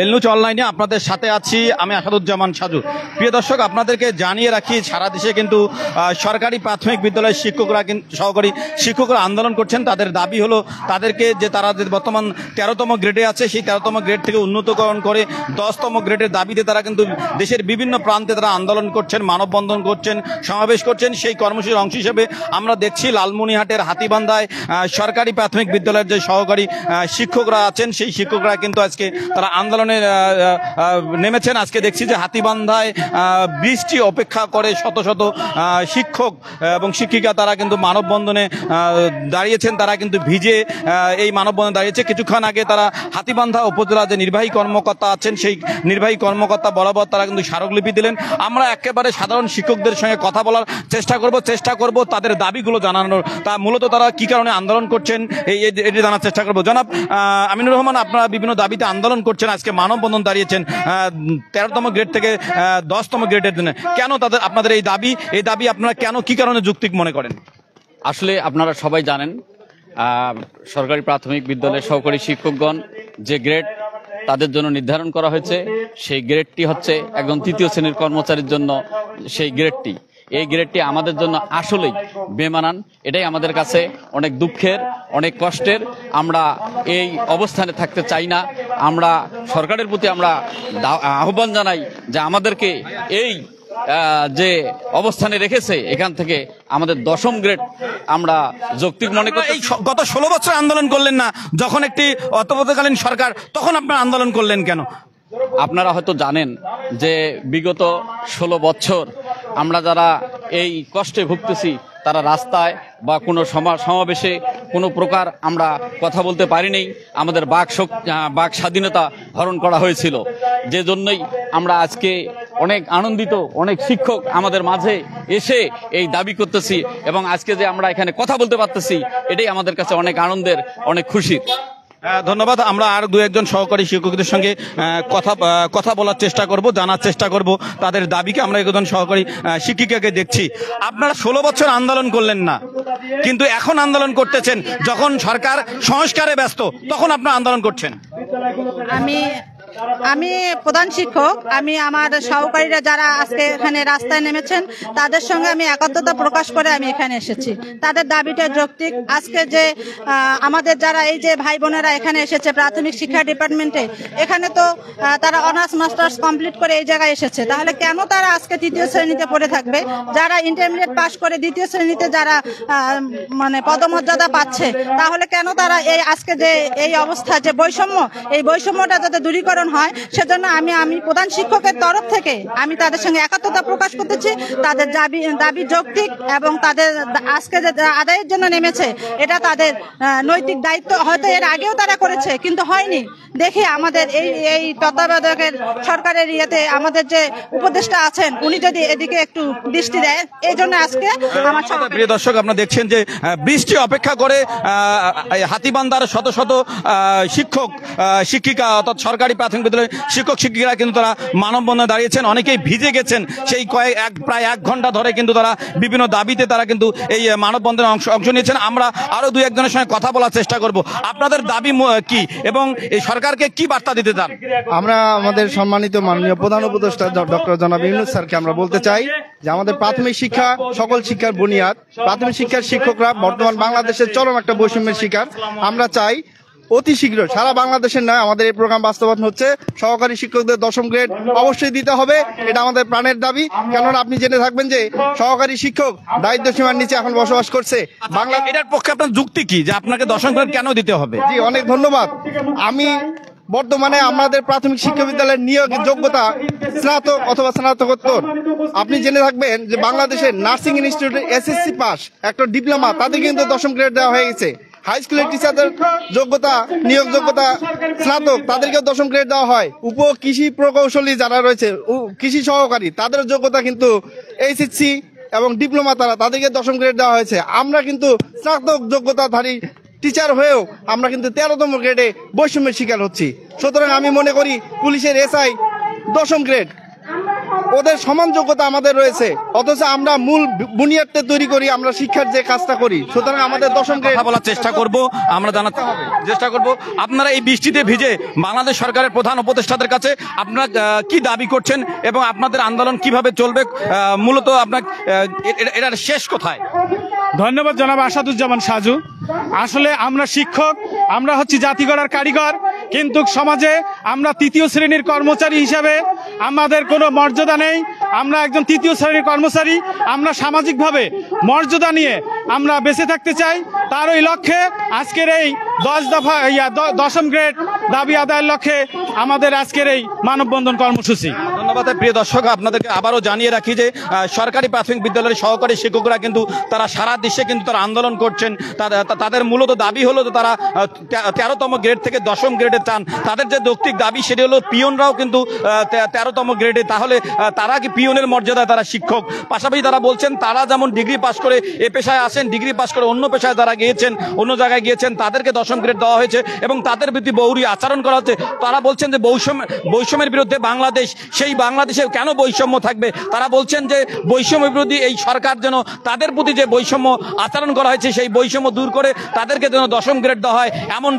এল news অনলাইনে আপনাদের সাথে আছি আমি আসাদুজ্জামান সাজু। প্রিয় দর্শক, আপনাদেরকে জানিয়ে রাখি সারা দেশে কিন্তু সরকারি প্রাথমিক বিদ্যালয়ের শিক্ষকরা সহকারী শিক্ষকরা আন্দোলন করছেন। তাদের দাবি হলো তাদেরকে যে তারা যে বর্তমান 13তম গ্রেডে আছে সেই 13তম গ্রেড থেকে উন্নতকরণ করে 10তম গ্রেডের দাবিতে তারা কিন্তু দেশের বিভিন্ন প্রান্তে তারা আন্দোলন করছেন, মানববন্ধন করছেন, সমাবেশ করছেন। সেই কর্মসূচির অংশ হিসেবে আমরা দেখছি লালমনিরহাটের হাতীবান্ধায় সরকারি প্রাথমিক বিদ্যালয়ের যে সহকারী শিক্ষকরা আছেন সেই শিক্ষকরা কিন্তু আজকে তারা আন্দোলনে নেমেছেন। আজকে দেখছি যে হাতীবান্ধায় বৃষ্টি অপেক্ষা করে শত শত শিক্ষক এবং শিক্ষিকা তারা কিন্তু মানববন্ধনে দাঁড়িয়েছেন। তারা কিন্তু ভিজে এই মানববন্ধনে দাঁড়িয়েছে। কিছুক্ষণ আগে তারা হাতীবান্ধা উপজেলা যে নির্বাহী কর্মকর্তা আছেন সেই নির্বাহী কর্মকর্তা বরাবর তারা কিন্তু স্মারকলিপি দিলেন। আমরা একেবারে সাধারণ শিক্ষকদের সঙ্গে কথা বলার চেষ্টা করব তাদের দাবিগুলো জানানোর, তা মূলত তারা কি কারণে আন্দোলন করছেন এটি জানার চেষ্টা করব। জনাব আমিনুর রহমান, আপনারা বিভিন্ন দাবিতে আন্দোলন করছেন, আজকে মানববন্ধন দাঁড়িয়েছেন 13তম গ্রেড থেকে 10তম গ্রেডের জন্য। কেন আপনাদের এই দাবি আপনারা কেন কি কারণে যৌক্তিক মনে করেন? আসলে আপনারা সবাই জানেন সরকারি প্রাথমিক বিদ্যালয়ের সহকারী শিক্ষকগণ যে গ্রেড তাদের জন্য নির্ধারণ করা হয়েছে সেই গ্রেডটি হচ্ছে একজন তৃতীয় শ্রেণীর কর্মচারীর জন্য সেই গ্রেডটি। এই গ্রেডটি আমাদের জন্য আসলেই বেমানান। এটাই আমাদের কাছে অনেক দুঃখের, অনেক কষ্টের। আমরা এই অবস্থানে থাকতে চাই না। আমরা সরকারের প্রতি আমরা আহ্বান জানাই যে আমাদেরকে এই যে অবস্থানে রেখেছে এখান থেকে আমাদের 10ম গ্রেড আমরা যৌক্তিক মনে করি। এই গত 16 বছর আন্দোলন করলেন না, যখন একটি অন্তর্বর্তীকালীন সরকার, তখন আপনারা আন্দোলন করলেন কেন? আপনারা হয়তো জানেন যে বিগত 16 বছর আমরা যারা এই কষ্টে ভুগতেছি তারা রাস্তায় বা কোনো সমাবেশে কোনো প্রকার আমরা কথা বলতে পারিনি। আমাদের বাক স্বাধীনতা হরণ করা হয়েছিল, যে জন্যই আমরা আজকে অনেক আনন্দিত। অনেক শিক্ষক আমাদের মাঝে এসে এই দাবি করতেছি এবং আজকে যে আমরা এখানে কথা বলতে পারতেছি এটাই আমাদের কাছে অনেক আনন্দের, অনেক খুশির। ধন্যবাদ। আমরা আর দু একজন সহকারী শিক্ষকদের সঙ্গে কথা বলার চেষ্টা করব, জানার চেষ্টা করব তাদের দাবিকে। আমরা একজন সহকারী শিক্ষিকাকে দেখছি। আপনারা 16 বছর আন্দোলন করলেন না, কিন্তু এখন আন্দোলন করতেছেন। যখন সরকার সংস্কারে ব্যস্ত তখন আপনারা আন্দোলন করছেন। আমি প্রধান শিক্ষক। আমি আমার সহকারীরা যারা আজকে এখানে রাস্তায় নেমেছেন তাদের সঙ্গে আমি একাত্মতা প্রকাশ করে আমি এখানে এসেছি। তাদের দাবিটা যৌক্তিক। আজকে যে আমাদের যারা এই যে ভাই বোনেরা এখানে এসেছে প্রাথমিক শিক্ষা ডিপার্টমেন্টে, এখানে তো তারা অনার্স মাস্টার্স কমপ্লিট করে এই জায়গায় এসেছে, তাহলে কেন তারা আজকে তৃতীয় শ্রেণীতে পড়ে থাকবে? যারা ইন্টারমিডিয়েট পাশ করে দ্বিতীয় শ্রেণীতে যারা মানে পদমর্যাদা পাচ্ছে, তাহলে কেন তারা এই আজকে যে এই অবস্থা যে বৈষম্য, এই বৈষম্যটা যাতে দূরীকরণ হয় সেজন্য আমি প্রধান শিক্ষকের তরফ থেকে আমি তাদের সঙ্গে একাত্মতা প্রকাশ করতেছি। তাদের দাবি যৌক্তিক এবং তাদের আজকে যে আদায়ের জন্য নেমেছে এটা তাদের নৈতিক দায়িত্ব। হয়তো এর আগেও তারা করেছে কিন্তু হয়নি দেখে আমাদের এই তত্ত্বাবধায়কের সরকারের ইয়েতে আমাদের যে উপদেষ্টা আছেন উনি যদি এদিকে একটু দৃষ্টি দেয়, এই জন্য আজকে আমার প্রিয় দর্শক, আপনারা দেখছেন যে বৃষ্টি অপেক্ষা করে হাতীবান্ধার শত শত শিক্ষক শিক্ষিকা অর্থাৎ সরকারি প্রাথমিক বিদ্যালয়ের শিক্ষক শিক্ষিকারা কিন্তু তারা মানববন্ধনে দাঁড়িয়েছেন। অনেকেই ভিজে গেছেন। সেই প্রায় 1 ঘন্টা ধরে কিন্তু তারা বিভিন্ন দাবিতে তারা কিন্তু এই মানববন্ধনে অংশ নিয়েছেন। আমরা আরো 2-1 জনের সঙ্গে কথা বলার চেষ্টা করব। আপনাদের দাবি কি এবং এই সরকারকে কি বার্তা দিতে চান? আমরা আমাদের সম্মানিত মাননীয় প্রধান উপদেষ্টা ডক্টর জনাব ইউনূস স্যারকে আমরা বলতে চাই যে আমাদের প্রাথমিক শিক্ষা সকল শিক্ষার বুনিয়াদ। প্রাথমিক শিক্ষার শিক্ষকরা বর্তমান বাংলাদেশের চরম একটা বৈষম্যের শিকার। আমরা চাই অতি শীঘ্র সারা বাংলাদেশের নয় আমাদের এই প্রোগ্রাম বাস্তবায়ন হচ্ছে। সহকারী শিক্ষকদের 10ম গ্রেড অবশ্যই দিতে হবে, এটা আমাদের প্রাণের দাবি। কেননা আপনি জেনে থাকবেন যে সহকারী শিক্ষক দারিদ্র সীমার নিচে এখন বসবাস করছে। বাংলা এটার পক্ষে আপনার যুক্তি কি যে আপনাকে 10ম গ্রেড কেন দিতে হবে? জি, অনেক ধন্যবাদ। আমি বর্তমানে আমাদের প্রাথমিক শিক্ষা বিদ্যালয়ের নিয়োগের যোগ্যতা স্নাতক অথবা স্নাতকোত্তর। আপনি জেনে থাকবেন যে বাংলাদেশের নার্সিং ইনস্টিটিউটের SSC পাস, একটা ডিপ্লোমা, তাদের কিন্তু 10ম গ্রেড দেওয়া হয়ে গেছে। হাই স্কুলের টিচারদের যোগ্যতা নিয়োগ যোগ্যতা স্নাতক, তাদেরকে 10ম গ্রেড দেওয়া হয়। কৃষি প্রকৌশলী যারা রয়েছে, কৃষি সহকারী, তাদের যোগ্যতা কিন্তু SSC এবং ডিপ্লোমা তাদেরকে 10ম গ্রেড দেওয়া হয়েছে। আমরা কিন্তু স্নাতক যোগ্যতাধারী টিচার হয়েও আমরা কিন্তু 13তম গ্রেডে বৈষম্যের শিকার হচ্ছি। সুতরাং আমি মনে করি পুলিশের SI 10ম গ্রেড, ওদের সমান যোগ্যতা আমাদের রয়েছে, অথচ আমরা মূল বুনিয়াদটা তৈরি করি, আমরা শিক্ষার যে কাজটা করি। সুতরাং আমাদের দশম গ্রেড কথা বলার চেষ্টা করব, আমরা জানাতে চেষ্টা করব। আপনারা এই বৃষ্টিতে ভিজে বাংলাদেশ সরকারের প্রধান উপদেষ্টাদের কাছে আপনারা কি দাবি করছেন এবং আপনাদের আন্দোলন কিভাবে চলবে, মূলত আপনার এটার শেষ কোথায়? ধন্যবাদ জনাব আসাদুজ্জামান সাজু। আসলে আমরা শিক্ষক, আমরা হচ্ছি জাতি গড়ার কারিগর, কিন্তু সমাজে আমরা তৃতীয় শ্রেণীর কর্মচারী হিসাবে আমাদের কোনো মর্যাদা নেই। আমরা একজন তৃতীয় শ্রেণীর কর্মচারী, আমরা সামাজিকভাবে মর্যাদা নিয়ে আমরা বেঁচে থাকতে চাই। তার ওই লক্ষ্যে আজকের এই 10ম গ্রেড দাবি আদায়ের লক্ষ্যে আমাদের আজকের এই মানববন্ধন কর্মসূচি। ধন্যবাদ। প্রিয় দর্শক, আপনাদেরকে আবারও জানিয়ে রাখি যে সরকারি প্রাথমিক বিদ্যালয়ের সহকারী শিক্ষকরা কিন্তু তারা সারা দেশে কিন্তু তারা আন্দোলন করছেন। তাদের মূলত দাবি হলো যে তারা 13তম গ্রেড থেকে 10ম গ্রেডে চান। তাদের যে যৌক্তিক দাবি সেটি হলো পিয়নরাও কিন্তু 13তম গ্রেডে, তাহলে তারা কি পিয়নের মর্যাদায় তারা শিক্ষক? পাশাপাশি তারা বলছেন তারা যেমন ডিগ্রি পাস করে এ পেশায় আসেন, ডিগ্রি পাস করে অন্য পেশায় যারা গিয়েছেন, অন্য জায়গায় গিয়েছেন, তাদেরকে 10ম গ্রেড দেওয়া হয়েছে এবং তাদের প্রতি বহুরী আচরণ করা হচ্ছে। তারা বলছেন যে বৈষম্যের বিরুদ্ধে বাংলাদেশ, সেই বাংলাদেশে কেন বৈষম্য থাকবে? তারা বলছেন যে বৈষম্য বিরোধী এই সরকার যেন তাদের প্রতি যে বৈষম্য আচরণ করা হয়েছে সেই বৈষম্য দূর করে তাদেরকে যেন 10ম গ্রেড দেওয়া হয়, এমন